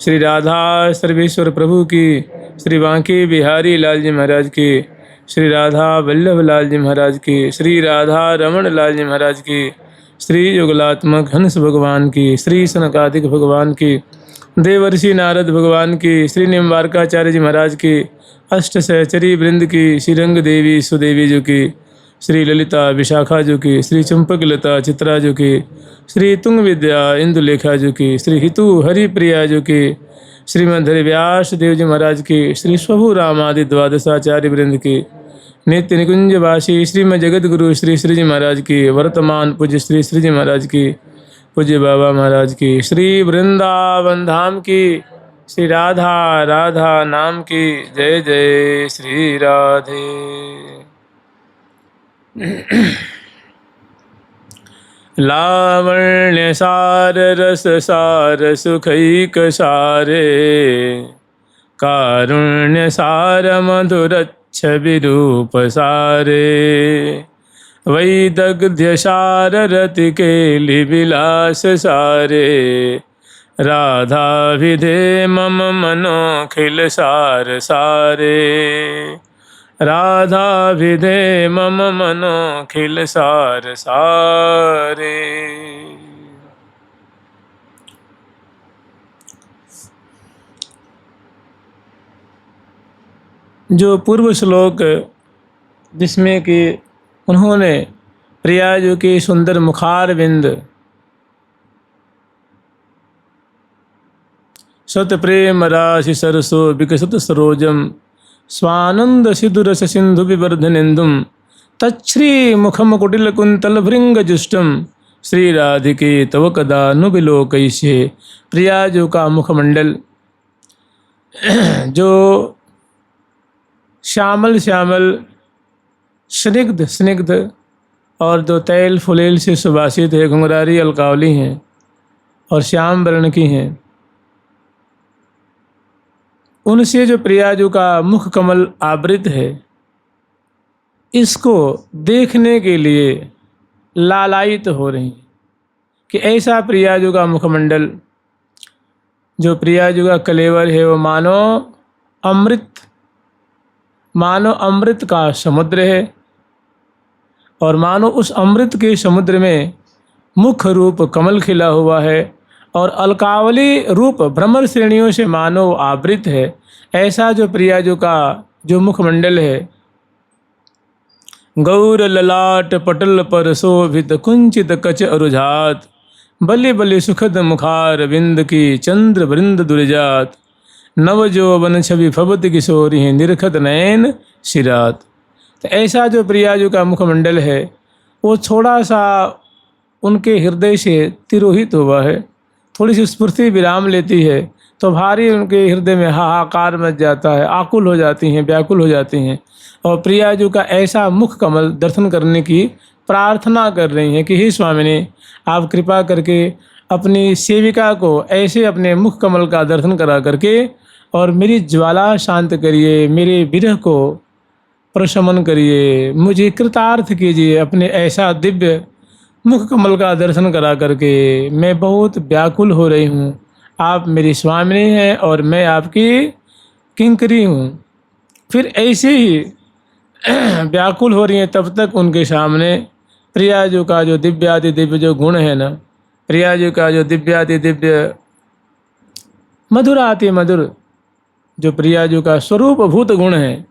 श्री राधा सर्वेश्वर प्रभु की, श्री बांके बिहारी लाल जी महाराज की, श्री राधा वल्लभ लाल जी महाराज की, श्री राधा रमण लाल जी महाराज की, श्री युगलात्मक हंस भगवान की, श्री सनकादिक भगवान की, देवर्षि नारद भगवान की, श्री निम्बारकाचार्य जी महाराज की, अष्ट सहचरी वृंद की, श्री रंग देवी सुदेवी जी की, श्री ललिता विशाखा जी की, श्री चंपक लता चित्रा जी की, श्री तुंग विद्या इंदुलेखा जी की, श्री हितु हरिप्रिया जी की, श्रीमद हरिव्यास देव जी महाराज की, श्री स्वभु रामादि द्वादशाचार्य वृंद की, नित्य निकुंजवासी श्रीमद जगत गुरु श्री श्री जी महाराज की, वर्तमान पूज्य श्री श्री जी महाराज की, पूज्य बाबा महाराज की, श्री वृंदावन धाम की, श्री राधा राधा नाम की जय जय श्री राधे। लावण्य सार रस सार सुखैक सारे, कारुण्य सार मधुरच्छ विरूप सारे, वैदग्ध्य सार रति केलि विलास सारे, राधा विधे मम मनोखिल सार सारे, राधा विधे मम मनोखिल सार सारे। जो पूर्व श्लोक जिसमें कि उन्होंने प्रिया जी की सुंदर मुखार बिंद सत प्रेम राशि सरसो विकसित सरोजम स्वानंद सिधुरस सिंधु विवर्धनेन्दुम तच्छ्री मुखम कुटिल कुंतल भृंग जुष्टम श्री राधिके तव कदा नुबिलोकैष्ये। प्रिया जी का मुखमंडल जो श्यामल श्यामल स्निग्ध स्निग्ध और जो तैल फुलेल से सुबासित है, घुंघरारी अलकावली हैं और श्याम वर्ण की हैं, उनसे जो प्रियाजू का मुख कमल आवृत है, इसको देखने के लिए लालायित हो रही कि ऐसा प्रियाजू का मुखमंडल, जो प्रियाजू का कलेवर है, वो मानो अमृत का समुद्र है और मानो उस अमृत के समुद्र में मुख रूप कमल खिला हुआ है और अलकावली रूप भ्रमर श्रेणियों से मानो आवृत है। ऐसा जो प्रियाजू का जो मुखमंडल है, गौर ललाट पटल पर शोभित कुंचित कच अरुझात, बलि बलि सुखद मुखार बिंद की चंद्र वृंद दुर्जात, नव जोवन छवि फबत किशोरी निरखत नयन शिरात। तो ऐसा जो प्रियाजू का मुखमंडल है, वो थोड़ा सा उनके हृदय से तिरोहित हुआ है, थोड़ी सी स्फूर्ति विराम लेती है तो भारी उनके हृदय में हाहाकार मच जाता है, आकुल हो जाती हैं, व्याकुल हो जाती हैं और प्रियाजू का ऐसा मुख कमल दर्शन करने की प्रार्थना कर रही हैं कि हे स्वामिनी, आप कृपा करके अपनी सेविका को ऐसे अपने मुख कमल का दर्शन करा करके और मेरी ज्वाला शांत करिए, मेरे विरह को प्रशमन करिए, मुझे कृतार्थ कीजिए अपने ऐसा दिव्य मुख कमल का दर्शन करा करके। मैं बहुत व्याकुल हो रही हूँ, आप मेरी स्वामिनी हैं और मैं आपकी किंकरी हूँ। फिर ऐसे ही व्याकुल हो रही हैं, तब तक उनके सामने प्रियाजू का जो दिव्याति दिव्य जो गुण है ना, प्रियाजू का जो दिव्याति दिव्य मधुराति मधुर जो प्रियाजू का स्वरूप भूत गुण है,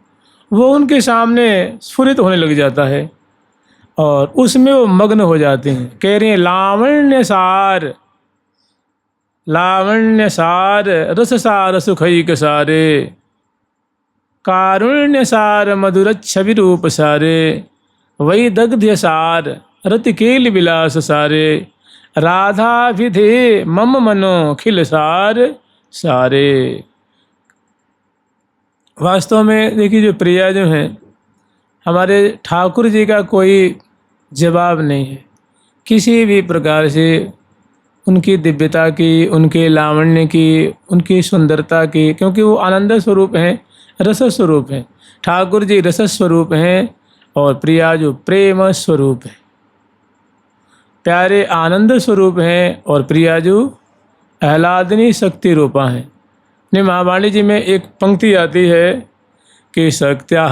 वो उनके सामने स्फुरित होने लग जाता है और उसमें वो मग्न हो जाते हैं। कह रही हैं लावण्य सार रस सार सुखैक सारे, कारुण्य सार मधुरच्छ विरूप सारे, वैदग्ध्य सार रति केलि विलास सारे, राधा विधे मम मनोखिल सार सारे। वास्तव में देखिए, जो प्रिया जो हैं हमारे ठाकुर जी का कोई जवाब नहीं है किसी भी प्रकार से, उनकी दिव्यता की, उनके लावण्य की, उनकी सुंदरता की, क्योंकि वो आनंद स्वरूप हैं, रस स्वरूप हैं। ठाकुर जी रस स्वरूप हैं और प्रिया जो प्रेम स्वरूप है, प्यारे आनंद स्वरूप हैं और प्रिया जो आह्लादनी शक्ति रूपा हैं। महावाणी जी में एक पंक्ति आती है कि सत्याह्लादिनी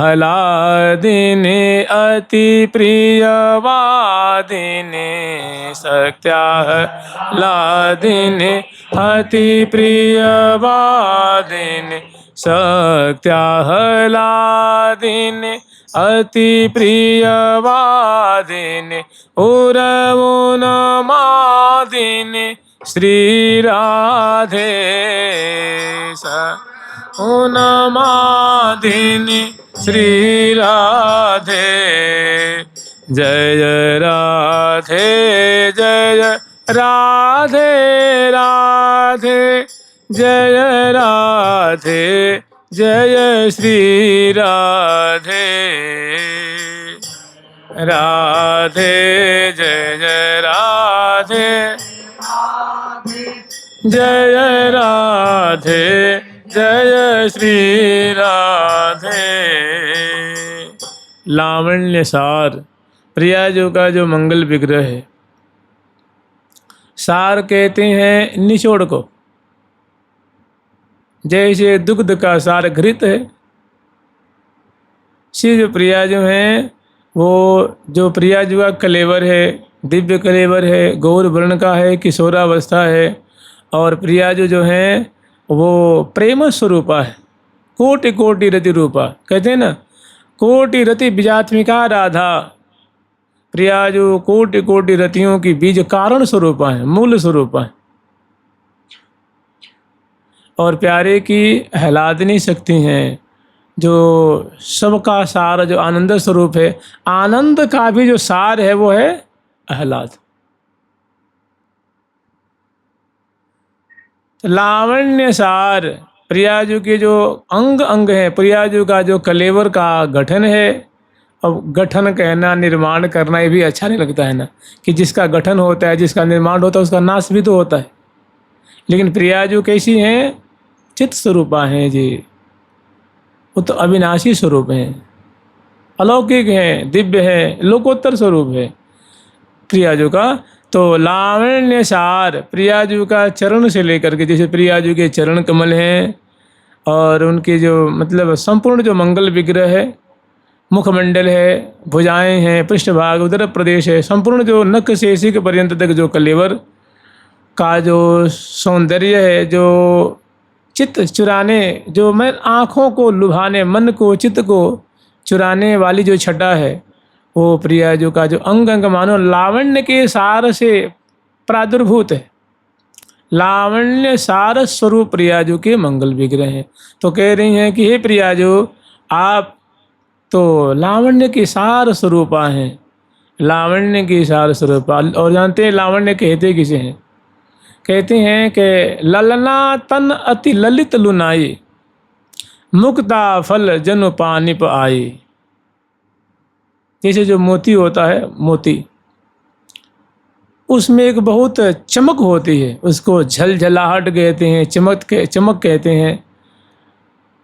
अति प्रियवादिनी, सत्याह्लादिनी अति प्रियवादिनी, सत्याह्लादिनी अति प्रियवादिनी, उरमुनमादिनी श्री राधे उन्मादिनी श्री राधे। जय राधे जय राधे राधे, जय राधे जय श्री राधे, राधे जय जय राधे, जय राधे जय श्री राधे। लावण्य सार प्रियाजू का जो मंगल विग्रह है, सार कहते हैं निचोड़ को, जैसे दुग्ध का सार घृत है। श्री जो प्रियाजू हैं वो जो प्रियाजू का कलेवर है, दिव्य कलेवर है, गौर वर्ण का है, किशोरावस्था है। और प्रियाजू जो हैं वो प्रेम स्वरूपा है, कोटि कोटि रति रूपा, कहते हैं ना कोटि रति बीजात्मिका राधा। प्रियाजू कोटि कोटि रतियों की बीज कारण स्वरूपा है, मूल स्वरूपा है। और प्यारे की आह्लादिनी शक्ति हैं, जो सबका सार, जो आनंद स्वरूप है। आनंद का भी जो सार है वो है आह्लाद। लावण्य सार प्रियाजू के जो अंग अंग हैं, प्रियाजू का जो कलेवर का गठन है। अब गठन कहना, निर्माण करना ये भी अच्छा नहीं लगता है ना, कि जिसका गठन होता है, जिसका निर्माण होता है, उसका नाश भी तो होता है। लेकिन प्रियाजू कैसी हैं? चित्त स्वरूपा हैं जी, वो तो अविनाशी स्वरूप हैं, अलौकिक हैं, दिव्य हैं, लोकोत्तर स्वरूप है प्रियाजू का। तो लावण्य सार प्रियाजू का चरण से लेकर के, जैसे प्रियाजू के चरण कमल हैं और उनके जो मतलब संपूर्ण जो मंगल विग्रह है, मुखमंडल है, भुजाएं हैं, पृष्ठभाग, उदर प्रदेश है, संपूर्ण जो नख से शिख पर्यंत तक जो कलेवर का जो सौंदर्य है, जो चित्त चुराने, जो मैं आँखों को लुभाने, मन को, चित्त को चुराने वाली जो छटा है, वो प्रियाजू का जो अंग अंग मानो लावण्य के सार से प्रादुर्भूत है। लावण्य सार स्वरूप प्रियाजू के मंगल विग्रह हैं। तो कह रही हैं कि हे प्रियाजू, आप तो लावण्य के सार स्वरूपा हैं, लावण्य की सार स्वरूपा। और जानते हैं लावण्य कहते किसे हैं? कहते हैं कि ललना तन अति ललित लुनाई, मुक्ता फल जनु पानिप आई। जैसे जो मोती होता है, मोती उसमें एक बहुत चमक होती है, उसको झलझलाहट कहते हैं, चमक कहते हैं,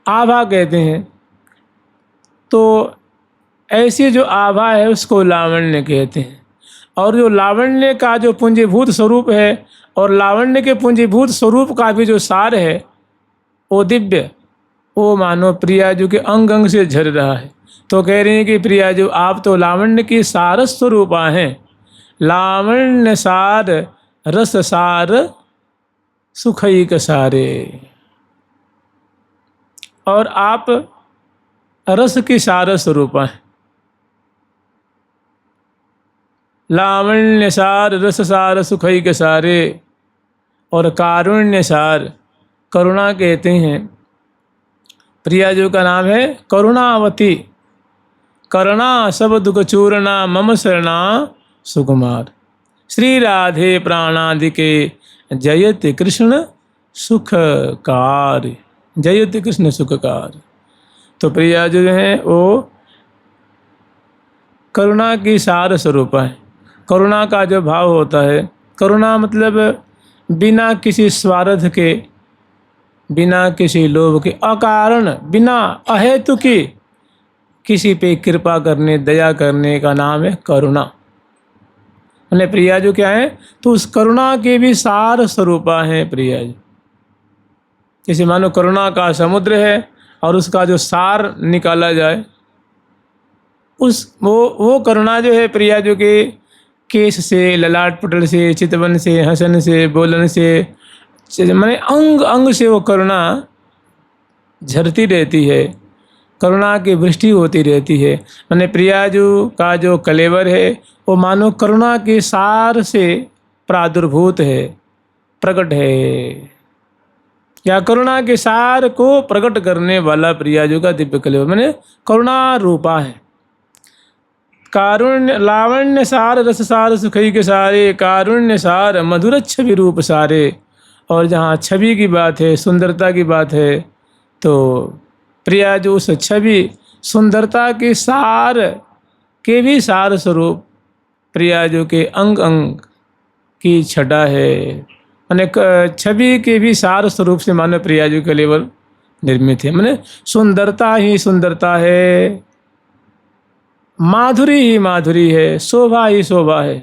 आभा कहते हैं। तो ऐसी जो आभा है उसको लावण्य कहते हैं। और जो लावण्य का जो पुंजीभूत स्वरूप है, और लावण्य के पुंजीभूत स्वरूप का भी जो सार है वो दिव्य, वो मानो प्रियाजू के अंग अंग से झर रहा है। तो कह रही हैं कि प्रियाजू आप तो लावण्य की सार स्वरूपा हैं, लावण्य सार रस सार सुखईक सारे। और आप रस की सार स्वरूपा हैं, लावण्य सार रस सार सुखईक सारे। और कारुण्य सार करुणा कहते हैं। प्रियाजू का नाम है करुणावती, करुणा सब दुख चूर्णा मम शरणा सुकुमार। श्री राधे प्राणादिके जयत कृष्ण सुखकार, जयत कृष्ण सुखकार। तो प्रियाजू जो हैं वो करुणा की सार स्वरूप है। करुणा का जो भाव होता है, करुणा मतलब बिना किसी स्वार्थ के, बिना किसी लोभ के, अकारण, बिना अहेतु की किसी पे कृपा करने, दया करने का नाम है करुणा। मतलब प्रियाजू क्या है? तो उस करुणा के भी सार स्वरूपा हैं प्रियाजू। जैसे मानो करुणा का समुद्र है और उसका जो सार निकाला जाए, उस वो करुणा जो है प्रिया जो के केश से, ललाट पटल से, चितवन से, हसन से, बोलन से, माने अंग अंग से वो करुणा झरती रहती है, करुणा की वृष्टि होती रहती है। माने प्रियाजू का जो कलेवर है वो मानो करुणा के सार से प्रादुर्भूत है, प्रकट है, या करुणा के सार को प्रकट करने वाला प्रियाजू का दिव्य कलेवर माने करुणा रूपा है। कारुण्य लावण्य सार रस सार सुखई के सारे, कारुण्य सार मधुर छवि रूप सारे। और जहाँ छवि की बात है, सुंदरता की बात है, तो प्रिया जो उस छवि सुंदरता के सार के भी सार स्वरूप प्रिया जो के अंग अंग की छटा है, माने छवि के भी सार स्वरूप से मानो प्रिया जो के लेवल निर्मित है। माने सुंदरता ही सुंदरता है, माधुरी ही माधुरी है, शोभा ही शोभा है।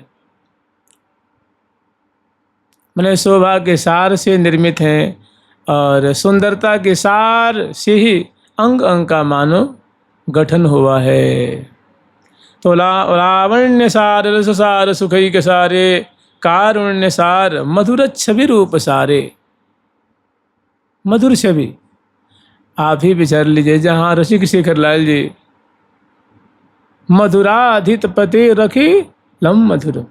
माने शोभा के सार से निर्मित हैं और सुंदरता के सार से ही अंग अंग का मानो गठन हुआ है। तो लावण्य सार रस सार सुखई के सारे, कारुण्य सार मधुर छवि रूप सारे। मधुर छवि आप ही विचार लीजिए, जहाँ रसिक शेखर लाल जी मधुराधित पते रखी लम मधुर,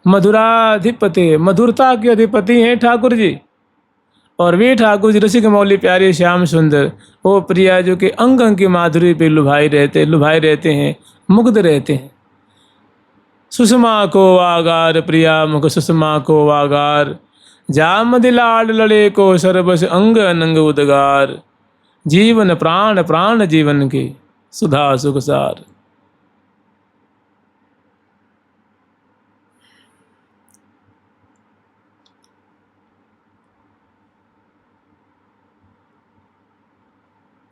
मधुराधिपति मधुरता के अधिपति हैं ठाकुर जी, और वे ठाकुर जी रसिक मौली प्यारे श्याम सुंदर वो प्रिया जो के अंग अंग की माधुरी पे लुभाए रहते हैं, मुग्ध रहते हैं। सुषमा को वागार प्रिया मुख सुषमा को वागार, जाम दिलाड लड़े को सरबस अंग अनंग उदगार, जीवन प्राण प्राण जीवन की सुधा सुखसार।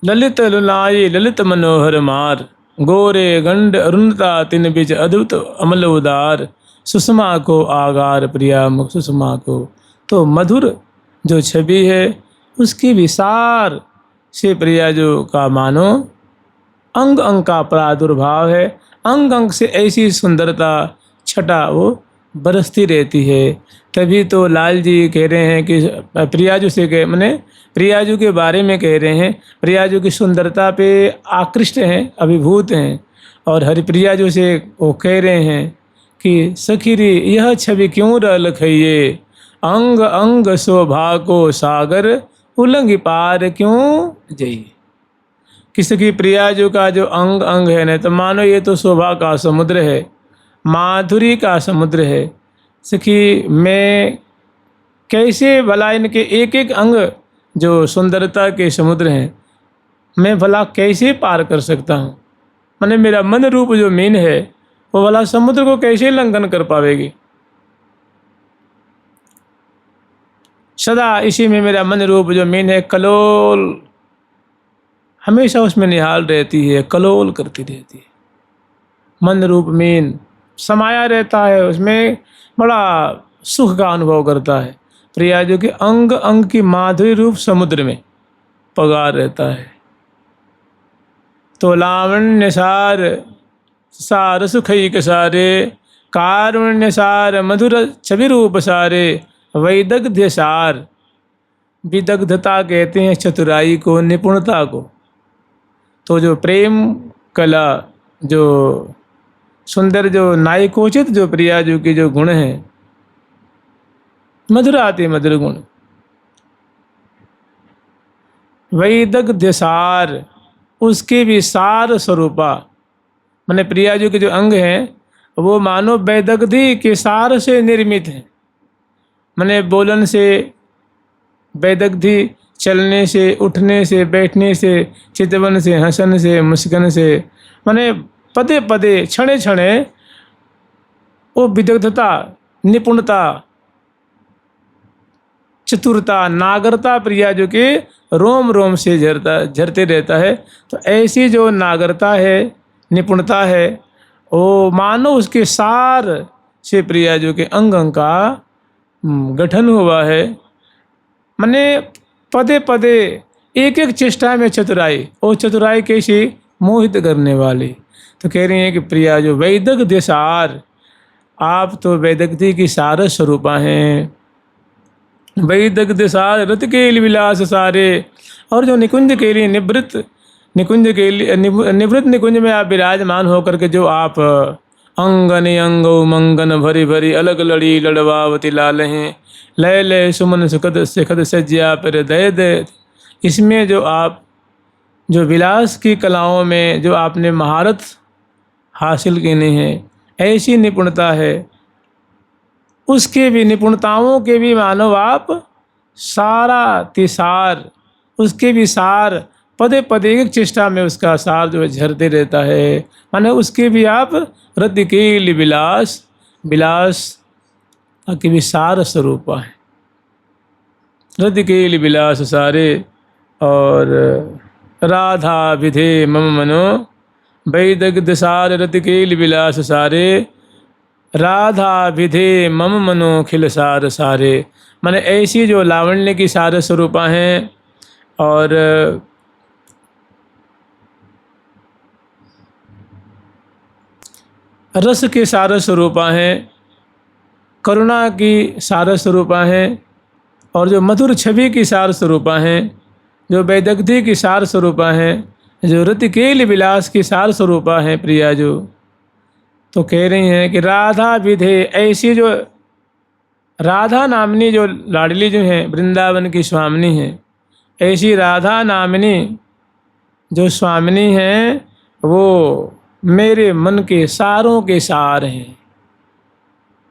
ललित लुलाई ललित मनोहर मार, गोरे गंड अरुणता तिन बीच अद्भुत अमल उदार, सुषमा को आगार प्रिया मुख सुषमा को। तो मधुर जो छवि है उसकी विसार से प्रिया जो का मानो अंग अंग का प्रादुर्भाव है, अंग अंग से ऐसी सुंदरता छटा वो बरसती रहती है। तभी तो लाल जी कह रहे हैं कि प्रियाजू से कह मैंने प्रियाजू के बारे में कह रहे हैं, प्रियाजू की सुंदरता पे आकृष्ट हैं, अभिभूत हैं। और हरिप्रियाजू से वो कह रहे हैं कि सखीरी यह छवि क्यों रल खइये, अंग अंग शोभा को सागर उलंग पार क्यों जइए। किसी की प्रियाजू का जो अंग अंग है ना, तो मानो ये तो शोभा का समुद्र है, माधुरी का समुद्र है। सखी मैं कैसे भला इनके एक एक अंग जो सुंदरता के समुद्र हैं, मैं भला कैसे पार कर सकता हूँ। मैंने मेरा मन रूप जो मीन है वो भला समुद्र को कैसे लंघन कर पावेगी। सदा इसी में मेरा मन रूप जो मीन है कलोल, हमेशा उसमें निहाल रहती है, कलोल करती रहती है। मन रूप मीन समाया रहता है, उसमें बड़ा सुख का अनुभव करता है। प्रिया जो कि अंग अंग की माधुरी रूप समुद्र में पगार रहता है। तो लावण्य सार सार सुखई के सारे, कारुण्य सार मधुर छवि रूप सारे, वैदग्ध्य सार। विदग्धता कहते हैं चतुराई को, निपुणता को। तो जो प्रेम कला, जो सुंदर जो नायकोचित जो प्रियाजू के जो गुण हैं, मधुर आते मधुर गुण, वैदग्ध्य सार उसके भी सार स्वरूपा। माने प्रियाजू के जो अंग हैं वो मानो वैदग्धि के सार से निर्मित हैं। माने बोलन से, वैदग्धि चलने से, उठने से, बैठने से, चितवन से, हंसन से, मुस्कन से, माने पदे पदे क्षणे क्षणे वो विदग्धता, निपुणता, चतुरता, नागरता प्रिया जो कि रोम रोम से झरते रहता है। तो ऐसी जो नागरता है, निपुणता है, वो मानो उसके सार से प्रिया जो कि अंग अंग का गठन हुआ है। माने पदे पदे एक एक चेष्टा में चतुराई, और चतुराई कैसी, मोहित करने वाली। तो कह रही हैं कि प्रिया जो वैदक देसार, आप तो वैदकती की सार स्वरूपा हैं। वैदक देसार रत के विलास सारे, और जो निकुंज के लिए निवृत्त, निकुंज के लिए निवृत्त निकुंज में आप विराजमान होकर के जो आप अंगन अंगो मंगन भरी भरी अलग लड़ी लड़वावती लाल हैं, लय लय सुमन सुखद सिखद सज्जा पर दय दय, इसमें जो आप जो विलास की कलाओं में जो आपने महारत हासिल की नहीं है, ऐसी निपुणता है, उसके भी निपुणताओं के भी मानो आप सारा तिसार, उसके भी सार पदे पदे एक चेष्टा में उसका सार जो है झरते रहता है, माने उसके भी आप रद्द के विलास, विलास के भी सार स्वरूप है, रद्द के विलास सारे। और राधा विधे मम मनो वैदक दसार रद्द के विलास सारे, राधा विधे मम मनो खिल सार सारे, माने ऐसी जो लावण्य की सार स्वरूपा हैं, और रस के सार स्वरूपा हैं, करुणा की सार स्वरूपा हैं, और जो मधुर छवि की सार स्वरूपा हैं, जो वैदग्ध्य की सार स्वरूपा हैं, जो रतिकेल विलास की सार स्वरूपा हैं प्रिया जो। तो कह रही हैं कि राधा विधे, ऐसी जो राधा नामनी जो लाडली जो हैं, वृंदावन की स्वामिनी हैं, ऐसी राधा नामनी जो स्वामिनी हैं, वो मेरे मन के सारों के सार हैं।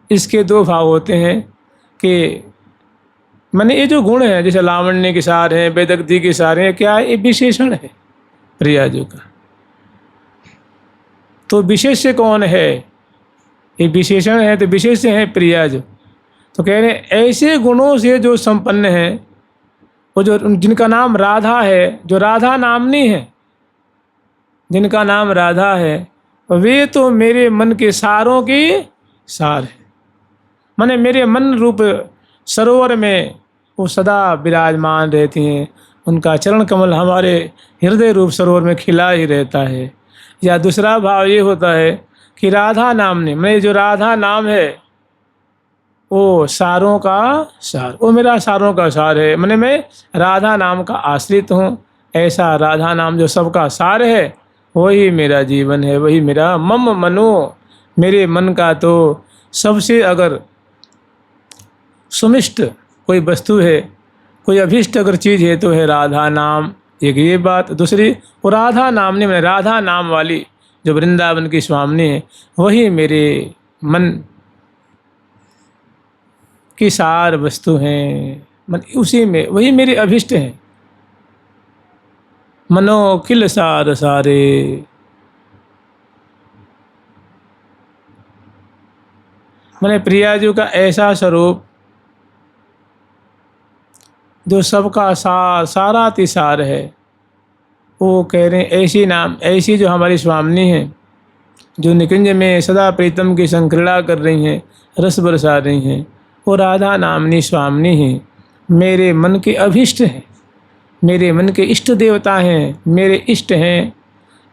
इसके दो भाव होते हैं कि मैंने ये जो गुण है, जैसे लावण्य के सार हैं, वेदग्धि के सार हैं, क्या ये विशेषण है प्रिया जो का। तो विशेष्य कौन है, ये विशेषण है, तो विशेष्य है प्रिया जो। तो कह रहे हैं ऐसे गुणों से जो संपन्न है, वो जो जिनका नाम राधा है, जो राधा नामनी है, जिनका नाम राधा है, वे तो मेरे मन के सारों की सार है, माने मेरे मन रूप सरोवर में वो सदा विराजमान रहती हैं। उनका चरण कमल हमारे हृदय रूप सरोवर में खिला ही रहता है। या दूसरा भाव ये होता है कि राधा नाम ने, मैं जो राधा नाम है वो सारों का सार, वो मेरा सारों का सार है, मैंने मैं राधा नाम का आश्रित हूँ। ऐसा राधा नाम जो सबका सार है, वही मेरा जीवन है, वही मेरा मम मनो, मेरे मन का तो सबसे अगर सुमिष्ट कोई वस्तु है, कोई अभिष्ट अगर चीज़ है तो है राधा नाम। एक ये बात। दूसरी, वो राधा नाम ने, मैंने राधा नाम वाली जो वृंदावन की स्वामिनी है, वही मेरे मन की सार वस्तु हैं, मन उसी में वही मेरे अभिष्ट हैं। मनो खिल सार सारे, मैंने प्रिया जी का ऐसा स्वरूप जो सबका सार, सारा तिसार है, वो कह रहे हैं ऐसी नाम, ऐसी जो हमारी स्वामिनी है, जो निकुंज में सदा प्रीतम की संक्रीड़ा कर रही हैं, रस बरसा रही हैं, वो राधा नामनी स्वामिनी हैं, मेरे मन के अभिष्ट हैं, मेरे मन के इष्ट देवता हैं, मेरे इष्ट हैं,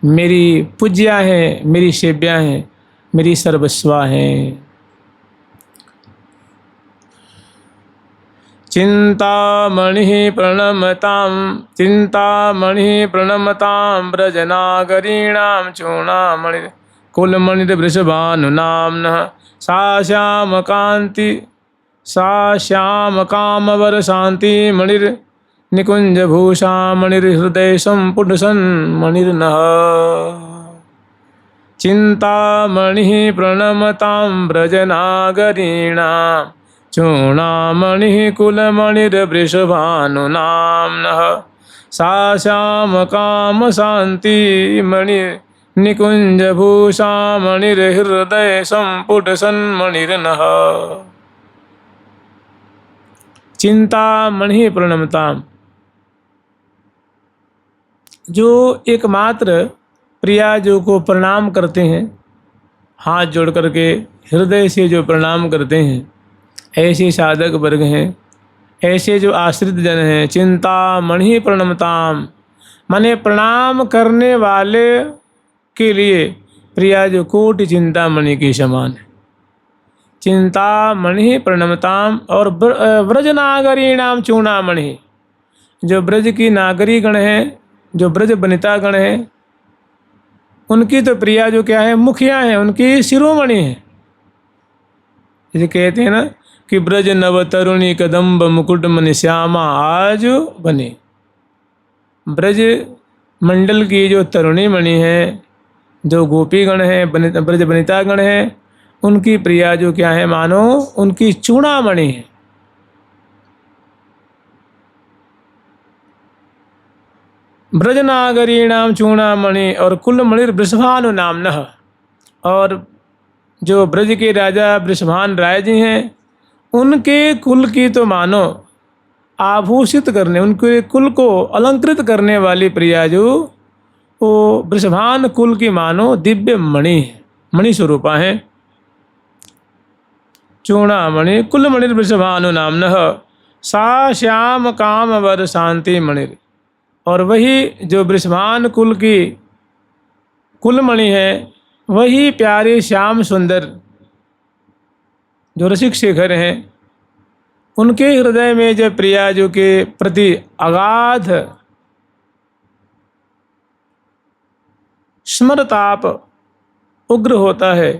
मेरी पूज्या हैं, मेरी सेव्या हैं, मेरी सर्वस्वा हैं। चिंतामणि प्रणमतां, चिंतामणि प्रणमतां ब्रजनागरीणां चूर्णामणि कुलमणिर्वृषभानुनाम्नः, सा श्याम कांति, सा श्याम कामवर शांति मणिर्निकुंजभूषा मणिर्हृदय संपुटसन्मणिर्नः। चिंतामणि प्रणमतां ब्रजनागरीणां चूर्णामणि कुलमणिर्वृषभानुनाम्नः, सा श्याम काम शांति मणिर्निकुंजभूषा मणिर्हृदय संपुटसन्मणिर्नः। चिंतामणि प्रणमतां, जो एकमात्र प्रिया जो को प्रणाम करते हैं, हाथ जोड़ करके हृदय से जो प्रणाम करते हैं, ऐसे साधक वर्ग हैं, ऐसे जो आश्रित जन हैं, चिंतामणि प्रणमताम, माने प्रणाम करने वाले के लिए प्रिया जो कोटि चिंतामणि के समान है। चिंतामणि प्रणमताम। और ब्रज नागरीणाम चूड़ामणि, जो ब्रज की नागरी गण हैं, जो ब्रज बनिता गण हैं, उनकी तो प्रिया जो क्या है, मुखिया हैं, उनकी शिरोमणि है। जैसे कहते हैं ना कि ब्रज नव तरुणी कदम्ब मुकुट मणि श्यामा आज बने। ब्रज मंडल की जो तरुणी मणि है, जो गोपी गण है, ब्रज बनिता गण है, उनकी प्रिया जो क्या है, मानो उनकी चूड़ामणि है। ब्रजनागरीणाम चूड़ामणि और कुलमणिर वृषभानु नामनः। और जो ब्रज के राजा वृषभान राय जी हैं, उनके कुल की तो मानो आभूषित करने, उनके कुल को अलंकृत करने वाली प्रिया जो वो वृषभान कुल की मानो दिव्य मणि है, मणि स्वरूपा है। चूड़ामणि कुलमणिर वृषभानु नामनः सा श्याम काम वर शांति मणिर। और वही जो वृषभान कुल की कुलमणि है, वही प्यारे श्याम सुंदर जो रसिक शेखर हैं, उनके हृदय में जो प्रिया जो के प्रति अगाध स्मरताप उग्र होता है,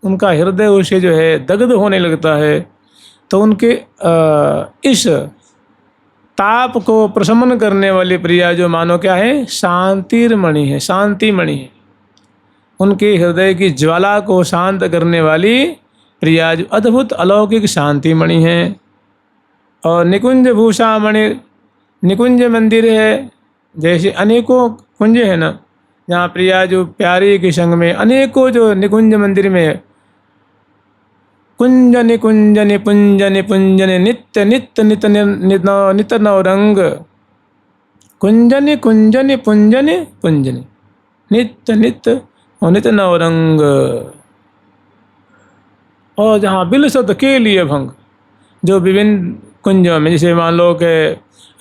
उनका हृदय उसे जो है दग्ध होने लगता है, तो उनके इस ताप को प्रशमन करने वाली प्रिया जो मानो क्या है, शांतिर्मणि है, शांतिमणि है। उनके हृदय की ज्वाला को शांत करने वाली प्रिया जो अद्भुत अलौकिक शांतिमणि है। और निकुंज भूषा मणि, निकुंज मंदिर है, जैसे अनेकों कुंज है ना, जहाँ प्रिया जो प्यारे के संग में अनेकों जो निकुंज मंदिर में कुंजनि कुंजनि पुंजनि पुंजनि नित्य नित्य नित नित नवरंग, कुंजनि कुंजनि पुंजनि पुंजनि नित्य नित्य और नित नवरंग। और जहाँ बिलसत के लिए भंग, जो विभिन्न कुंजों में, जैसे मान लो कि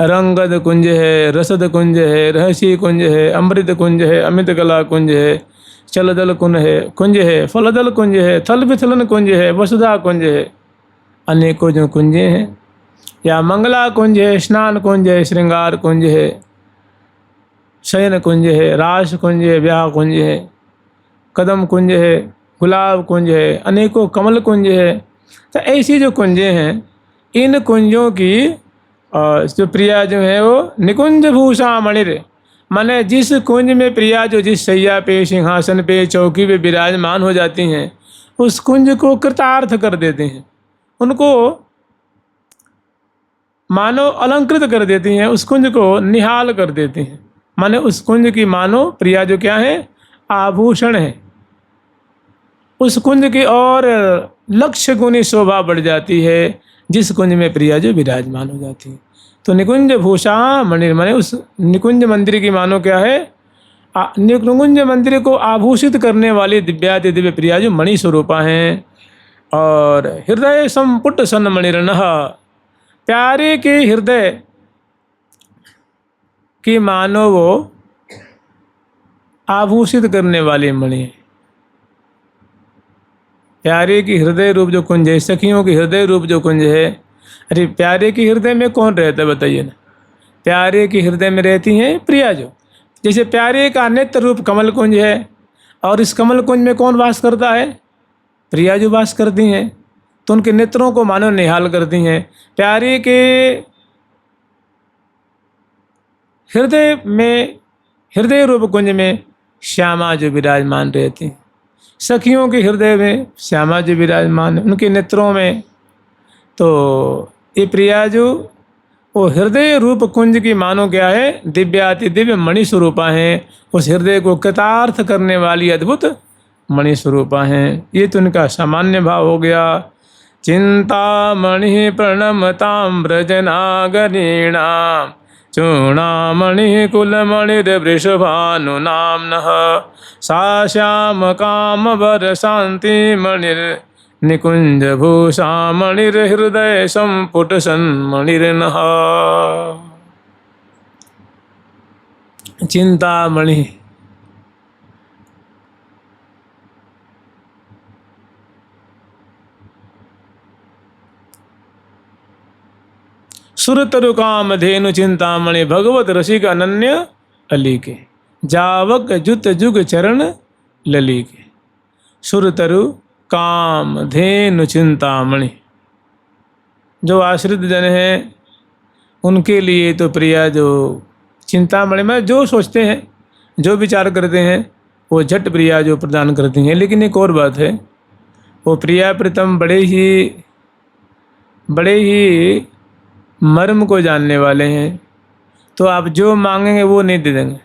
रंगद कुंज है, रसद कुंज है, रहस्य कुंज है, अमृत कुंज है, अमित कला कुंज है, चलदल कुंज है, फलदल कुंज है, थल विथलन कुंज है, वसुधा कुंज है, अनेकों जो कुंजे हैं। या मंगला कुंज है, स्नान कुंज है, श्रृंगार कुंज है, शयन कुंज है, रास कुंज है, ब्याह कुंज है, कदम कुंज है, गुलाब कुंज है, अनेकों कमल कुंज है। तो ऐसी जो कुंजें हैं, इन कुंजों की जो प्रिया जो है वो निकुंज भूषा मणिर, माने जिस कुंज में प्रिया जो जिस शैया पे, सिंहासन पे, चौकी पे विराजमान हो जाती हैं, उस कुंज को कृतार्थ कर देते हैं, उनको मानो अलंकृत कर देती हैं, उस कुंज को निहाल कर देती हैं। माने उस कुंज की मानो प्रिया जो क्या है, आभूषण है। उस कुंज की और लक्ष्य गुणी शोभा बढ़ जाती है, जिस कुंज में प्रिया जो विराजमान हो जाती है। तो निकुंज भूषा मणिर, माने उस निकुंज मंदिर की मानो क्या है, निकुंज मंदिर को आभूषित करने वाली दिव्याति दिव्य प्रिया जो मणि स्वरूपा हैं। और हृदय संपुट सन मणिर्नः, प्यारे के हृदय की मानो वो आभूषित करने वाली मणि है। प्यारे की हृदय रूप जो कुंज है, सखियों की हृदय रूप जो कुंज है, अरे प्यारे की हृदय में कौन रहता है बताइए ना। प्यारे की हृदय में रहती हैं प्रिया जो, जैसे प्यारे का नेत्र रूप कमल कुंज है, और इस कमल कुंज में कौन वास करता है, प्रिया जो वास करती हैं, तो उनके नेत्रों को मानो निहाल करती हैं। प्यारे के हृदय में, हृदय रूप कुंज में श्यामा जो विराजमान रहती हैं, सखियों के हृदय में श्यामा जी विराजमान, उनके नेत्रों में। तो ये प्रिया जो वो हृदय रूप कुंज की मानो क्या है, दिव्याति दिव्य मणि स्वरूपा हैं। उस हृदय को कृतार्थ करने वाली अद्भुत मणि स्वरूपा हैं। ये तो उनका सामान्य भाव हो गया। चिंतामणि प्रणमतां व्रजनागरीणां चूड़ामणि कुलमणिर्वृषभानु नाम्नः सा श्याम काम वर शांति मणिर् निकुंज भूषा मणिर्हृदय संपुट सन्मणिर्नः। चिंतामणि सुरतरु काम धेनु चिंतामणि भगवत रसिक अनन्य अलीके। जावक जुत जुग चरण ललीके। सुरतरु काम धेनु चिंतामणि, जो आश्रित जन हैं उनके लिए तो प्रिया जो चिंतामणि में जो सोचते हैं, जो विचार करते हैं, वो झट प्रिया जो प्रदान करती हैं। लेकिन एक और बात है, वो प्रिया प्रीतम बड़े ही मर्म को जानने वाले हैं। तो आप जो मांगेंगे वो नहीं दे देंगे।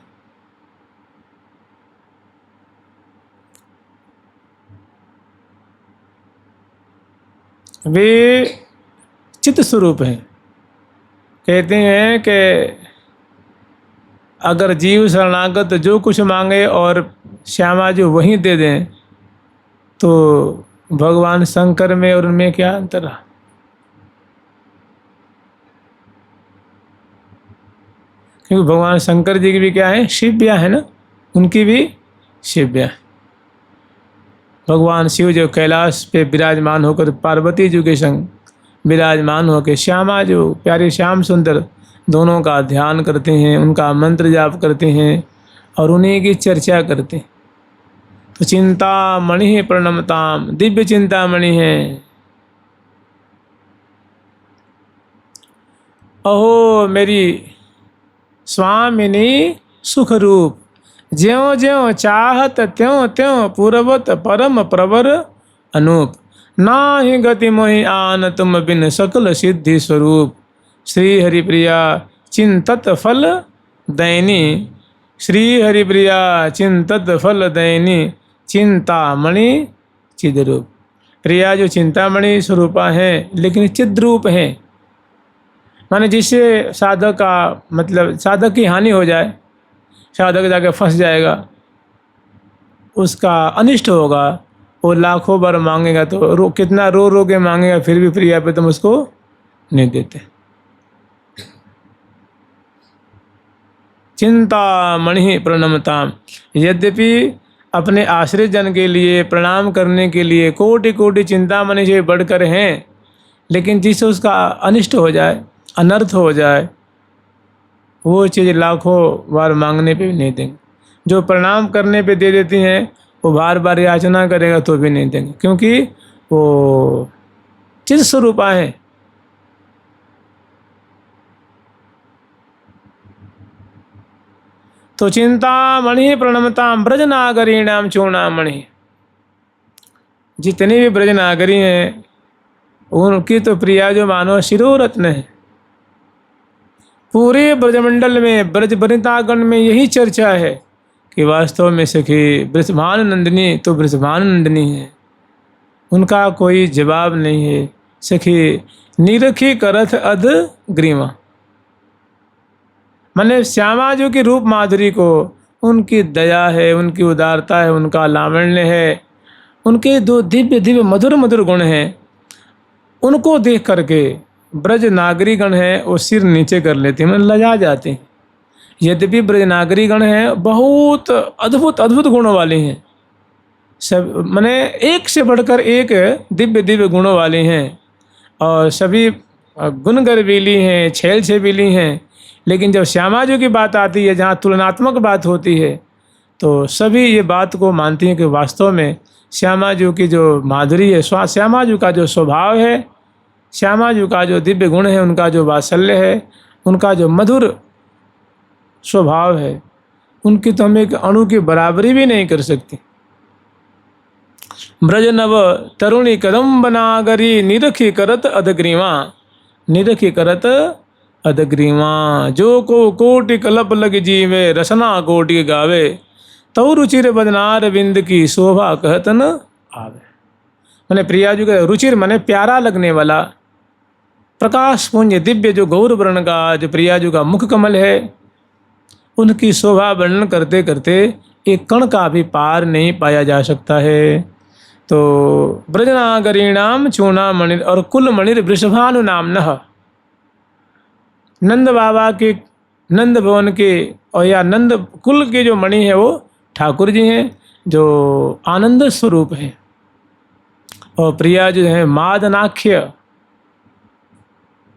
वे चित्त स्वरूप हैं। कहते हैं कि अगर जीव शरणागत जो कुछ मांगे और श्यामा जो वहीं दे दें, तो भगवान शंकर में और उनमें क्या अंतर रहा? क्योंकि भगवान शंकर जी की भी क्या है, शिव्या है ना, उनकी भी शिव्या। भगवान शिव जो कैलाश पे विराजमान होकर पार्वती जी के संग विराजमान होकर श्यामा जो प्यारे श्याम सुंदर दोनों का ध्यान करते हैं, उनका मंत्र जाप करते हैं और उन्हीं की चर्चा करते हैं। तो चिंतामणि प्रणमताम, दिव्य चिंतामणि है। अहो मेरी स्वामिनी सुख रूप, ज्यों ज्यों चाहत त्यों त्यों पूर्वत परम प्रवर अनूप। नाहि गति मोहि आन तुम बिन सकल सिद्धि स्वरूप। श्री हरिप्रिया चिंतत फल दैनी, श्री हरिप्रिया चिंतत फल दैनी, चिंतामणि चिद्रूप। प्रिया जो चिंतामणि स्वरूपा है लेकिन चिद्रूप है, माने जिससे साधक का मतलब साधक की हानि हो जाए, साधक जाके फंस जाएगा, उसका अनिष्ट होगा। वो लाखों बार मांगेगा तो कितना रो रो के मांगेगा, फिर भी प्रिया पे तुम उसको नहीं देते। चिंतामणि प्रणमताम, यद्यपि अपने आश्रित जन के लिए प्रणाम करने के लिए कोटि कोटि चिंतामणि से बढ़कर हैं, लेकिन जिससे उसका अनिष्ट हो जाए, अनर्थ हो जाए, वो चीज़ लाखों बार मांगने पे भी नहीं देंगे। जो प्रणाम करने पे दे देती हैं वो बार बार याचना करेगा तो भी नहीं देंगे, क्योंकि वो चित स्वरूपा है। तो चिंतामणि प्रणमताम ब्रजनागरीणाम चूड़ामणि, जितनी भी ब्रजनागरी हैं उनकी तो प्रिया जो मानो शिरोरत्न है। पूरे ब्रजमंडल में ब्रज वनितागण में यही चर्चा है कि वास्तव में सखी ब्रजभान नंदिनी तो ब्रजभान नंदिनी है, उनका कोई जवाब नहीं है। सखी निरखी करथ अध ग्रीमा, माने श्यामा जी की रूप माधुरी को, उनकी दया है, उनकी उदारता है, उनका लावण्य है, उनके दो दिव्य दिव्य मधुर मधुर गुण हैं। उनको देख करके ब्रज नागरीगण हैं वो सिर नीचे कर लेते हैं, मतलब लजा जाते हैं। यद्यपि ब्रज नागरीगण हैं बहुत अद्भुत अद्भुत गुणों वाले हैं, सब माने एक से बढ़कर एक दिव्य दिव्य गुणों वाले हैं, और सभी गुण गर्वीली हैं, छैल छबीली हैं। लेकिन जब श्यामा जी की बात आती है, जहाँ तुलनात्मक बात होती है, तो सभी ये बात को मानती हैं कि वास्तव में श्यामा जी की जो माधुरी है, श्यामा जी का जो स्वभाव है, श्यामा जी का जो दिव्य गुण है, उनका जो वात्सल्य है, उनका जो मधुर स्वभाव है, उनकी तो हम एक अणु की बराबरी भी नहीं कर सकती। ब्रज नव तरुणी कदम बनागरी, निरखी करत अधग्रीवा, निरखी करत अधग्रीवा। जो को कोटि कलप लग जीवे, रसना कोटि गावे, तौ रुचिर बदनार बिंद की शोभा कहत न आवे। मैंने प्रिया जी का रुचिर माने प्यारा लगने वाला, प्रकाश पुंज दिव्य जो गौर वर्ण का जो प्रिया जी का मुख कमल है, उनकी शोभा वर्णन करते करते एक कण का भी पार नहीं पाया जा सकता है। तो ब्रजनागरीणाम चूड़ामणि और कुलमणिर वृषभानु नामनः, नंद बाबा के, नंद भवन के और या नंद कुल के जो मणि है वो ठाकुर जी हैं जो आनंद स्वरूप हैं। और प्रिया जो है मादनाख्य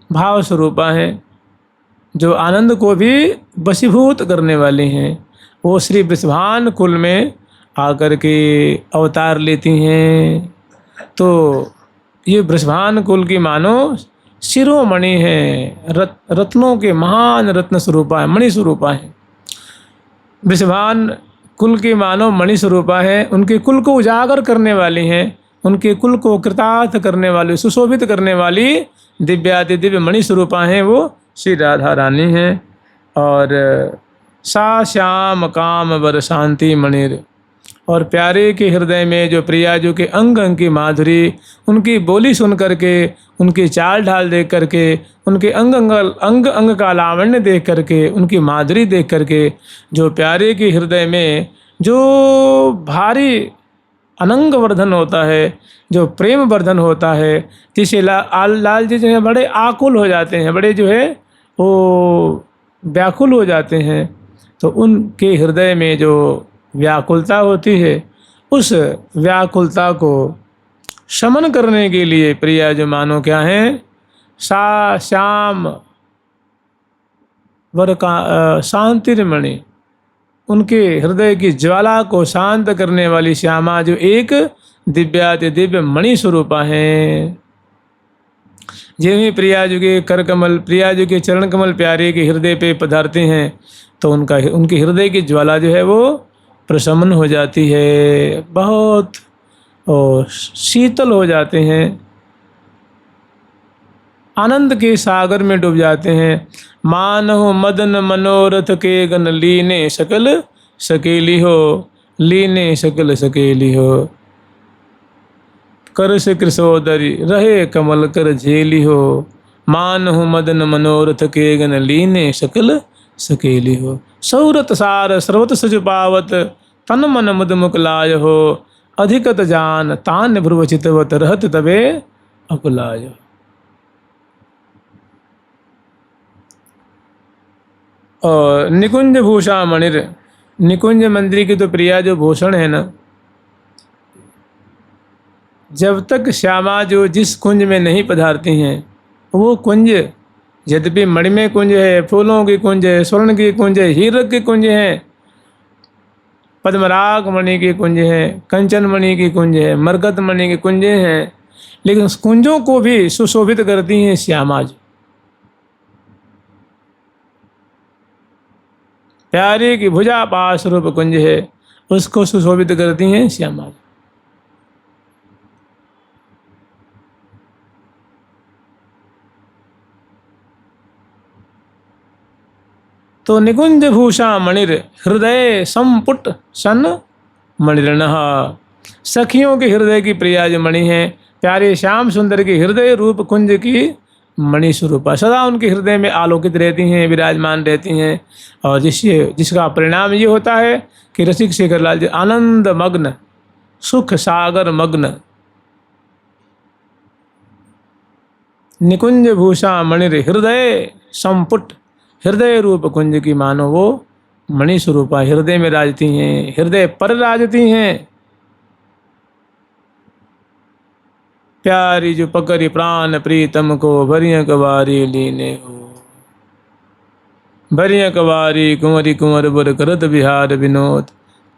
भाव स्वरूपा हैं जो आनंद को भी वशीभूत करने वाली हैं। वो श्री वृषभान कुल में आकर के अवतार लेती हैं। तो ये वृषभान कुल की मानो शिरोमणि है, रत्नों के महान रत्न स्वरूपा है, मणि स्वरूपा है। वृषभान कुल की मानो मणि स्वरूपा है, उनके कुल को उजागर करने वाली हैं, उनके कुल को कृतार्थ करने वाली, सुशोभित करने वाली दिव्याति दिव्य मणि स्वरूपा हैं वो श्री राधा रानी हैं। और सा श्याम काम वर शांति मणिर, और प्यारे के हृदय में जो प्रिया जो के अंग अंग की माधुरी, उनकी बोली सुन करके, उनकी चाल ढाल देख करके, उनके अंग अंग का लावण्य देख करके, उनकी माधुरी देख करके जो प्यारे के हृदय में जो भारी अनंग वर्धन होता है, जो प्रेम वर्धन होता है, जिसे लाल जी जो है बड़े आकुल हो जाते हैं, बड़े जो है वो व्याकुल हो जाते हैं। तो उनके हृदय में जो व्याकुलता होती है, उस व्याकुलता को शमन करने के लिए प्रिया जो मानो क्या है, सा श्याम वर का शांतिर्मणि, उनके हृदय की ज्वाला को शांत करने वाली श्यामा जो एक दिव्याति दिव्य मणि स्वरूपा हैं। जिन ही प्रिया जी के कर कमल, प्रिया जी के चरण कमल प्यारे के हृदय पे पधारते हैं तो उनके हृदय की ज्वाला जो है वो प्रशमन हो जाती है, बहुत और शीतल हो जाते हैं, आनंद के सागर में डूब जाते हैं। मानहो मदन मनोरथ के गन लीने सकल सकेली हो, लीने सकल सकेली हो, कर से कृषोदरी रहे कमल कर झेली हो। मानहो मदन मनोरथ के गन लीने सकल सकेली हो, सौरत सार सर्वत सज पावत, तन मन मुद मुकलाय हो, अधिकत जान तान भ्रुव चितवत, रहत तबे अकुलाय। और निकुंज भूषा मणिर, निकुंज मंदिर की तो प्रिया जो भूषण है ना, जब तक श्यामा जो जिस कुंज में नहीं पधारती हैं वो कुंज, यद्यपि मणिमय कुंज है, फूलों की कुंज है, स्वर्ण की कुंज है, हीरक की कुंज है, पद्मराग मणि की कुंज है, कंचन मणि की कुंज है, मरकत मणि की कुंज हैं, लेकिन उस कुंजों को भी सुशोभित करती हैं श्यामा जी। प्यारे की भुजा पास रूप कुंज है, उसको सुशोभित करती हैं श्यामा जी। तो निकुंज भूषा मणिर हृदय संपुट सन मणिर्णः, सखियों के हृदय की प्रिया जो मणि है, प्यारे श्याम सुंदर के हृदय रूप कुंज की मणि स्वरूपा, सदा उनके हृदय में आलोकित रहती हैं, विराजमान रहती हैं। और जिसका परिणाम ये होता है कि रसिक शेखर लाल जी आनंद मग्न, सुख सागर मग्न, निकुंज भूषा मणिर हृदय संपुट, हृदय रूप कुंज की मानो वो मणि स्वरूपा हृदय में राजती हैं, हृदय पर राजती हैं। प्यारी जो पकड़ी प्राण प्रीतम को, भरिया कवारी लीने हो, भरिया कवारी कुंवरी कुंवर बर करत बिहार विनोद,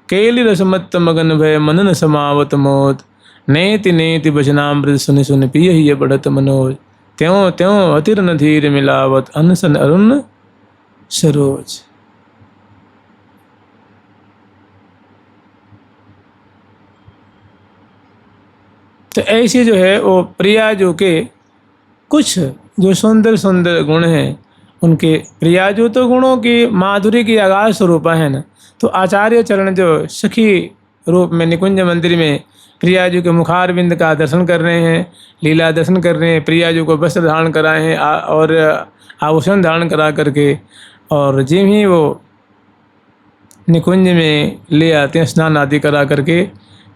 केली रसमत मगन भय मनन समावत मोद, नेति नेति वचनामृत सुनि सुनि पिय ही बढ़त मनोज, त्यों त्यों अतिर न धीर मिलावत, अनसन अरुण सरोज। तो ऐसे जो है वो प्रिया जो के कुछ जो सुंदर सुंदर गुण हैं, उनके प्रिया जो तो गुणों की माधुरी की आगाज स्वरूपा है ना, तो आचार्य चरण जो सखी रूप में निकुंज मंदिर में प्रिया जी के मुखार बिंद का दर्शन कर रहे हैं, लीला दर्शन कर रहे हैं, प्रिया जी को वस्त्र धारण कराए हैं और आभूषण धारण करा करके, और जिम ही वो निकुंज में ले आते हैं स्नान आदि करा करके,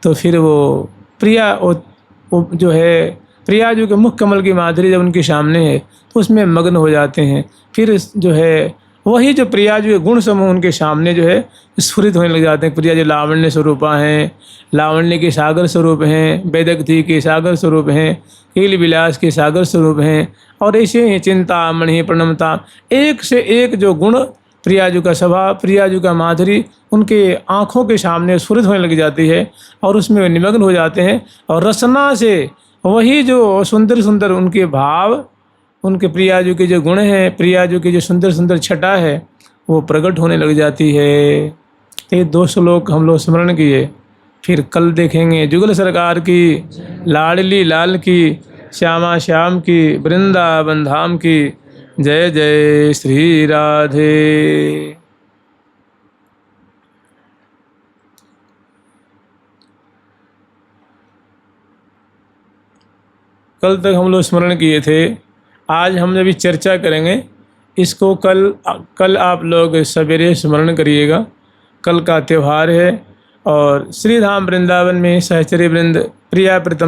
तो फिर वो प्रिया वो जो है प्रिया जो कि मुख कमल की माधुरी जब उनके सामने है तो उसमें मग्न हो जाते हैं। फिर जो है वही जो प्रिया जो गुण समूह उनके सामने जो है स्फुरित होने लग जाते हैं। प्रिया जो लावण्य स्वरूपा हैं, लावण्य के सागर स्वरूप हैं, वेदगति के सागर स्वरूप हैं, कील विलास के सागर स्वरूप हैं। और ऐसे ही चिंता मणि प्रणमता, एक से एक जो गुण प्रियाजू का स्वभाव, प्रियाजू का माधुरी उनके आँखों के सामने स्फुरित होने लग जाती है और उसमें वे निमग्न हो जाते हैं। और रसना से वही जो सुंदर सुंदर उनके भाव, उनके प्रियाजू के जो गुण हैं, प्रियाजू की जो सुंदर सुंदर छटा है वो प्रकट होने लग जाती है। तो ये 2 श्लोक हम लोग स्मरण किए। फिर कल देखेंगे जुगल सरकार की, लाडली लाल की, श्यामा श्याम की, वृंदावन धाम की। जय जय श्री राधे। कल तक हम लोग स्मरण किए थे, आज हम अभी चर्चा करेंगे इसको। कल आप लोग सवेरे स्मरण करिएगा, कल का त्यौहार है। और श्री धाम वृंदावन में सहचरी वृंद प्रिया प्रीतम